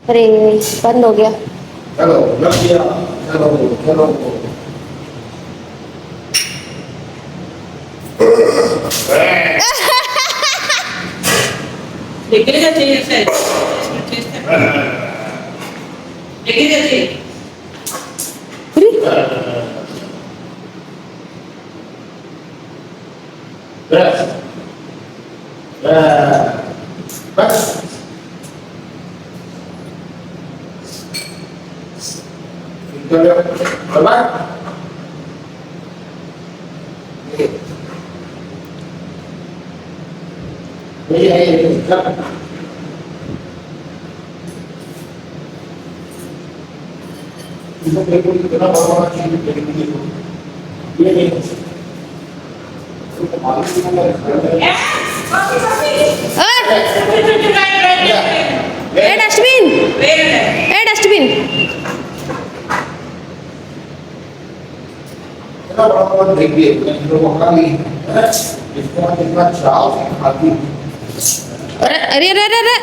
अरे बंद हो गया। चलो लग गया। चलो चलो देखिएगा चाहिए से देखिएगा चाहिए। अरे बस बस ए डस्टबिन, ए डस्टबिन। अरे अरे अरे अरे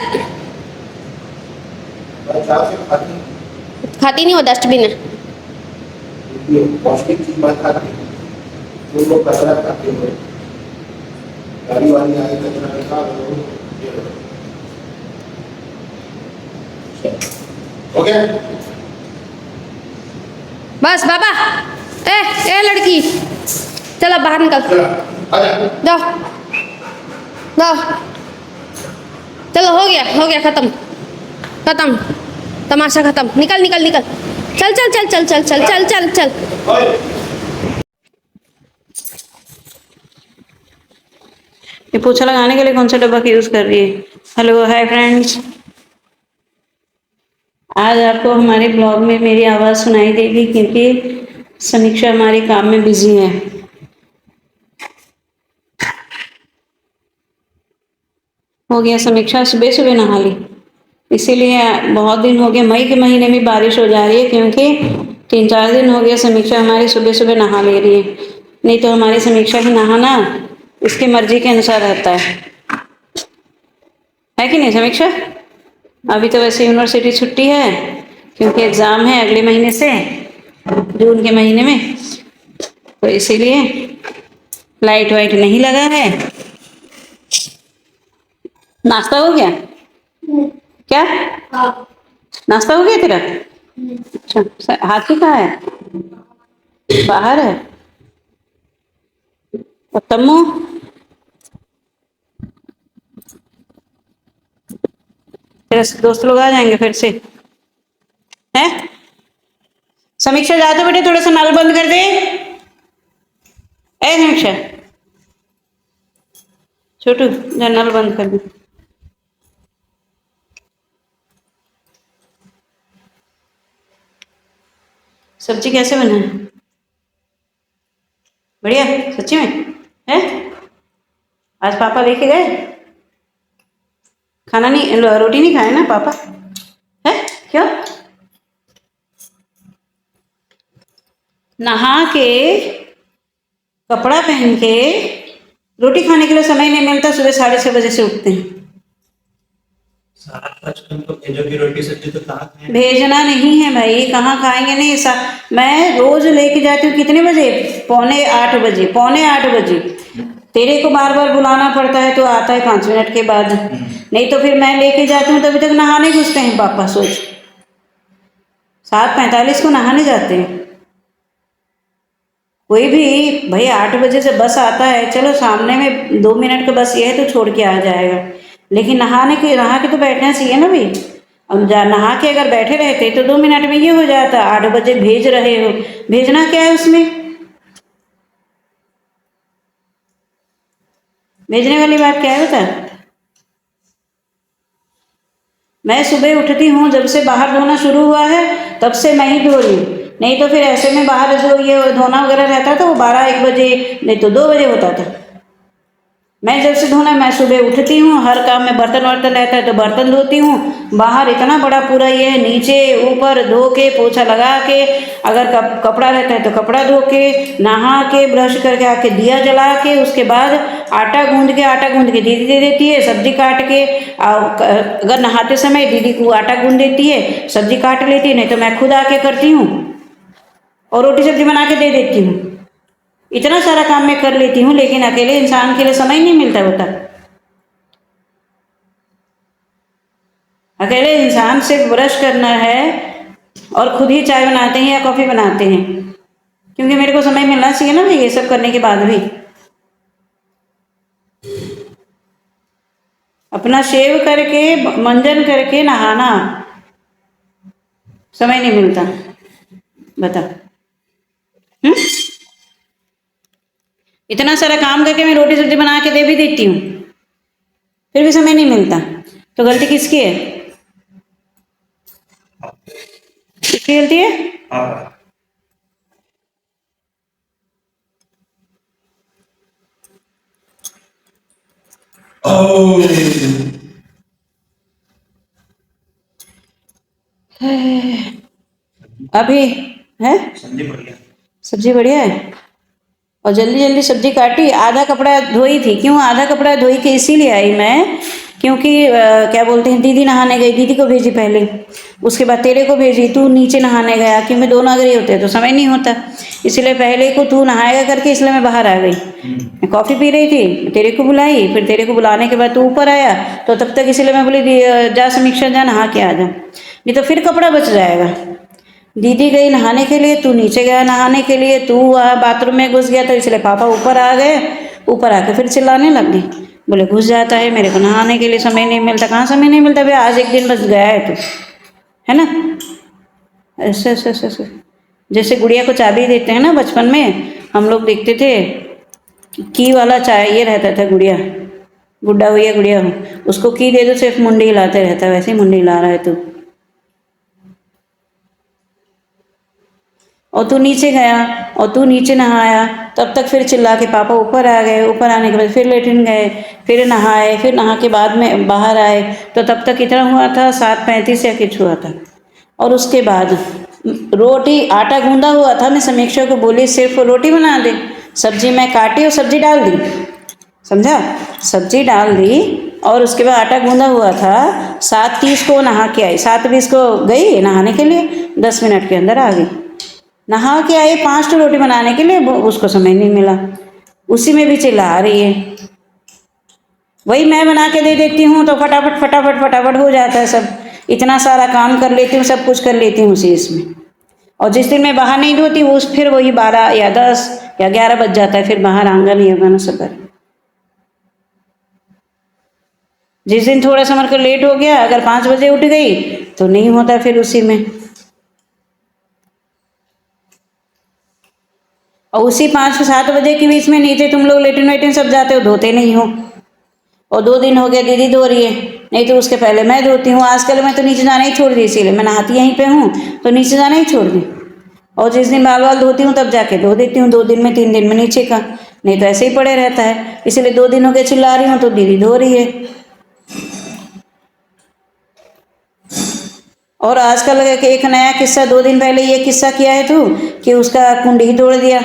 खाती नहीं, वो डस्टबिन है। पौष्टिक चीज मत खाते, जो लोग कचरा खाते हैं, गाड़ी वाली आए कचरा निकाल दो। हो गया? बस बाबा। ए लड़की, चलो बाहर निकल। चलो आजा। जाओ जाओ, चलो हो गया, खत्म खत्म, तमाशा खत्म। निकल निकल निकल, चल चल चल चल चल चल चल चल चल। ओए ये पोछा लगाने के लिए कौन सा डब्बा का यूज कर रही है? हेलो हाय फ्रेंड्स, आज आपको हमारे ब्लॉग में मेरी आवाज़ सुनाई देगी क्योंकि समीक्षा हमारी काम में बिजी है। हो गया समीक्षा सुबह सुबह नहा ली, इसीलिए बहुत दिन हो गए। मई के महीने में बारिश हो जा रही है क्योंकि 3-4 दिन हो गया समीक्षा हमारी सुबह सुबह नहा ले रही है। नहीं तो हमारी समीक्षा की नहाना इसकी मर्जी के अनुसार रहता है कि नहीं समीक्षा? अभी तो वैसे यूनिवर्सिटी छुट्टी है क्योंकि एग्ज़ाम है अगले महीने से, जून के महीने में, तो इसीलिए लाइट वाइट नहीं लगा है। नाश्ता हो गया? क्या नाश्ता हो गया तेरा? अच्छा, हाथी कहाँ है? बाहर है। और तम्मू? तेरे दोस्त लोग आ जाएंगे फिर से हैं? समीक्षा जा तो बेटे, थोड़ा सा नल बंद कर दे। ए समीक्षा, छोटू जा नल बंद कर दे। सब्जी कैसे बना है? बढ़िया सच्ची में है? आज पापा लेके गए? खाना नहीं, रोटी नहीं खाए ना पापा? है क्यों? नहा के कपड़ा पहन के रोटी खाने के लिए समय नहीं मिलता, सुबह 6:30 बजे से उठते हैं। 7:55 तो भेजोगी रोटी सब्जी तो कहाँ खाएंगे? भेजना नहीं है भाई, कहाँ खाएंगे? नहीं मैं रोज लेके जाती हूँ। कितने बजे? 7:45 बजे, 7:45 बजे। तेरे को बार बार बुलाना पड़ता है तो आता है 5 मिनट के बाद, नहीं तो फिर मैं लेके जाती हूँ तभी तक नहाने घुसते हैं पापा। सोच, 7:45 को नहाने जाते हैं। कोई भी भाई 8 बजे से बस आता है, चलो सामने में 2 मिनट का बस ये है तो छोड़ के आ जाएगा, लेकिन नहा के तो बैठना चाहिए ना भाई। अब नहा के अगर बैठे रहते तो 2 मिनट में ये हो जाता। 8 बजे भेज रहे हो, भेजना क्या है उसमें? भेजने वाली बात क्या है बता? मैं सुबह उठती हूँ, जब से बाहर धोना शुरू हुआ है तब से मैं ही धो रही हूँ, नहीं तो फिर ऐसे में बाहर जो ये धोना वगैरह रहता था वो 12-1 बजे नहीं तो 2 बजे होता था। मैं जब से धोना, मैं सुबह उठती हूँ, हर काम में बर्तन वर्तन रहता है तो बर्तन धोती हूँ। बाहर इतना बड़ा पूरा ये है, नीचे ऊपर धो के पोछा लगा के, अगर कपड़ा रहता है तो कपड़ा धो के, नहा के, ब्रश करके आके दिया जला के, उसके बाद आटा गूंद के दीदी दे देती है, सब्जी काट के। अगर नहाते समय दीदी को आटा गूंद देती है, सब्जी काट लेती है, नहीं तो मैं खुद आके करती हूँ और रोटी सब्जी बना के दे देती हूँ। इतना सारा काम मैं कर लेती हूँ, लेकिन अकेले इंसान के लिए समय नहीं मिलता होता। अकेले इंसान सिर्फ ब्रश करना है और खुद ही चाय बनाते हैं या कॉफ़ी बनाते हैं, क्योंकि मेरे को समय मिलना चाहिए ना ये सब करने के बाद भी। अपना शेव करके मंजन करके नहाना समय नहीं मिलता, बता। इतना सारा काम करके मैं रोटी सब्जी बना के दे भी देती हूँ, फिर भी समय नहीं मिलता, तो गलती किसकी है? किसकी गलती है? हाँ। अभी है सब्जी बढ़िया। सब्जी बढ़िया है, और जल्दी जल्दी सब्जी काटी। आधा कपड़ा धोई थी, क्यों आधा कपड़ा धोई के इसीलिए आई मैं, क्योंकि क्या बोलते हैं, दीदी नहाने गई, दीदी को भेजी पहले, उसके बाद तेरे को भेजी, तू नीचे नहाने गया, क्योंकि दोनों अगर ही होते तो समय नहीं होता, इसलिए पहले को तू नहाएगा करके, इसलिए मैं बाहर आ गई। मैं कॉफ़ी पी रही थी, तेरे को बुलाई, फिर तेरे को बुलाने के बाद तू ऊपर आया, तो तब तक इसलिए मैं बोली जा समीक्षा जा नहा के आ जा, नहीं तो फिर कपड़ा बच जाएगा। दीदी गई नहाने के लिए, तू नीचे गया नहाने के लिए, तू बाथरूम में घुस गया, तो इसलिए पापा ऊपर आ गए, ऊपर आके फिर चिल्लाने लग गए, बोले घुस जाता है, मेरे को नहाने के लिए समय नहीं मिलता। कहाँ समय नहीं मिलता भैया, आज एक दिन बस गया है तो, है ना। ऐसे ऐसे ऐसे ऐसे जैसे गुड़िया को चाबी देते हैं ना, बचपन में हम लोग देखते थे की वाला चाहिए रहता था, गुड़िया गुड्डा हुई है गुड़िया, उसको की दे दो सिर्फ मुंडी हिलाते रहता है, वैसे ही मुंडी हिला रहा है तू। और तू नीचे गया और तू नीचे नहाया, तब तक फिर चिल्ला के पापा ऊपर आ गए, ऊपर आने के बाद फिर लेटिन गए, फिर नहाए, फिर नहा के बाद में बाहर आए, तो तब तक कितना हुआ था, 7:35 या कुछ हुआ था। और उसके बाद रोटी आटा गूंदा हुआ था, मैं समीक्षा को बोली सिर्फ रोटी बना दे, सब्जी मैं काटी और सब्जी डाल दी, समझा, सब्जी डाल दी, और उसके बाद आटा गूंदा हुआ था। 7:30 को नहा के आई, 7:20 को गई नहाने के लिए, 10 मिनट के अंदर आ गई। नहा के आई 5 रोटी बनाने के लिए, उसको समय नहीं मिला, उसी में भी चिल्ला रही है। वही मैं बना के दे देती हूँ तो फटाफट फटाफट फटाफट हो जाता है सब, इतना सारा काम कर लेती हूँ, सब कुछ कर लेती हूँ उसी इसमें। और जिस दिन मैं बाहर नहीं धोती, उस फिर वही 12 या 10 या 11 बज जाता है, फिर बाहर आंगन ही होगा ना सब कर। जिस दिन थोड़ा सा मेरे को लेट हो गया, अगर 5 बजे उठ गई तो नहीं होता फिर उसी में, और उसी 5 से 7 बजे के बीच में नीचे तुम लोग लेटिन वेटिन सब जाते हो, धोते नहीं हो। और 2 दिन हो गए दीदी धो रही है, नहीं तो उसके पहले मैं धोती हूँ। आजकल मैं तो नीचे जाना ही छोड़ दी, इसीलिए मैं नहाती यहीं पे हूँ, तो नीचे जाना ही छोड़ दी। और जिस दिन बाल बाल धोती हूँ तब जाके धो देती हूँ, 2 दिन में 3 दिन में नीचे का, नहीं तो ऐसे ही पड़े रहता है। इसीलिए 2 दिन हो गए चिल्ला रही हूँ, तो दीदी धो रही है। और आजकल एक नया किस्सा, 2 दिन पहले ये किस्सा किया है तू कि उसका कुंडी तोड़ दिया,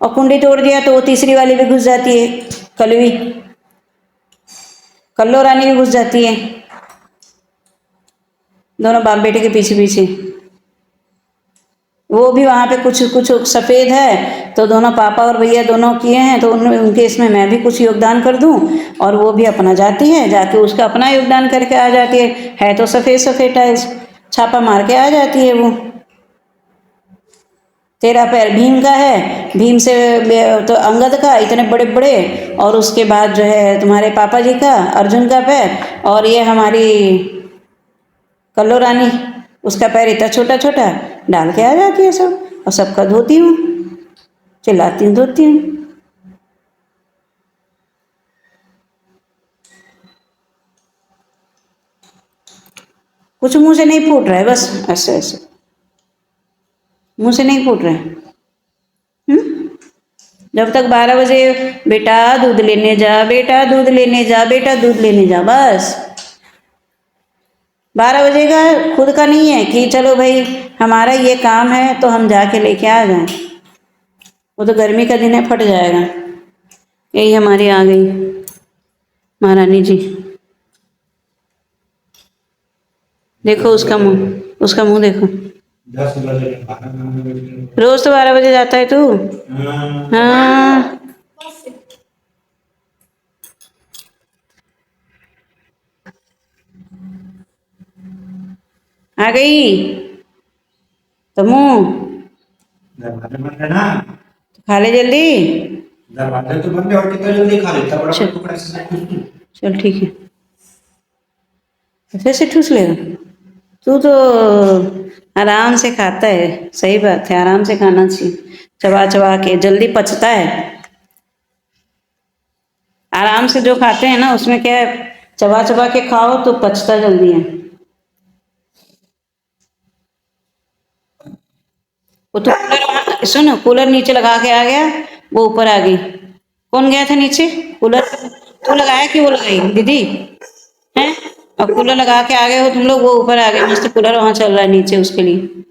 और कुंडी तोड़ दिया तो वो तीसरी वाली भी घुस जाती है, कलवी कल्लो रानी भी घुस जाती है, दोनों बाप बेटे के पीछे पीछे। वो भी वहाँ पे कुछ कुछ सफ़ेद है, तो दोनों पापा और भैया दोनों किए हैं, तो उनके इसमें मैं भी कुछ योगदान कर दूं, और वो भी अपना जाती है, जाके उसका अपना योगदान करके आ जाती है तो सफ़ेद सफ़ेद टाइल्स छापा मार के आ जाती है वो। तेरा पैर भीम का है, भीम से तो अंगद का इतने बड़े बड़े, और उसके बाद जो है तुम्हारे पापा जी का अर्जुन का पैर, और ये हमारी कल्लो रानी उसका पैर इतना छोटा छोटा, डाल के आ जाती है सब, और सबका धोती हूँ, चिल्लाती हूँ, धोती हूँ। कुछ मुंह से नहीं फूट रहा है, बस ऐसे ऐसे मुंह से नहीं फूट रहा है। जब तक 12 बजे बेटा दूध लेने जा, बेटा दूध लेने जा, बेटा दूध लेने जा, बस 12 बजे का खुद का नहीं है कि चलो भाई हमारा ये काम है तो हम जाके लेके आ जाएं, वो तो गर्मी का दिन है, फट जाएगा। यही हमारी आ गई महारानी जी। देखो उसका मुंह देखो। 10 बजे 12 बजे। रोज तो 12 बजे जाता है तू। हाँ। हाँ आ गई तमू, दरवाजा बंद है ना। खा ले जल्दी। दरवाजा तो बंद है और कितना जल्दी खा लेता बड़ा चल। बड़ा टुकड़ा से। चल ठीक है, फिर से ठूस लेगा। तू तो आराम से खाता है, सही बात है, आराम से खाना चाहिए, चबा चबा के, जल्दी पचता है। आराम से जो खाते हैं ना उसमें क्या है, चबा चबा के खाओ तो पचता जल्दी है। वो तो कूलर, सुनो, कूलर नीचे लगा के आ गया, वो ऊपर आ गई। कौन गया था नीचे? कूलर तू लगाया कि वो लगाई दीदी हैं? और कूलर लगा के आ गए हो तुम लोग, वो ऊपर आ गए, मस्त कूलर वहां चल रहा है नीचे उसके लिए।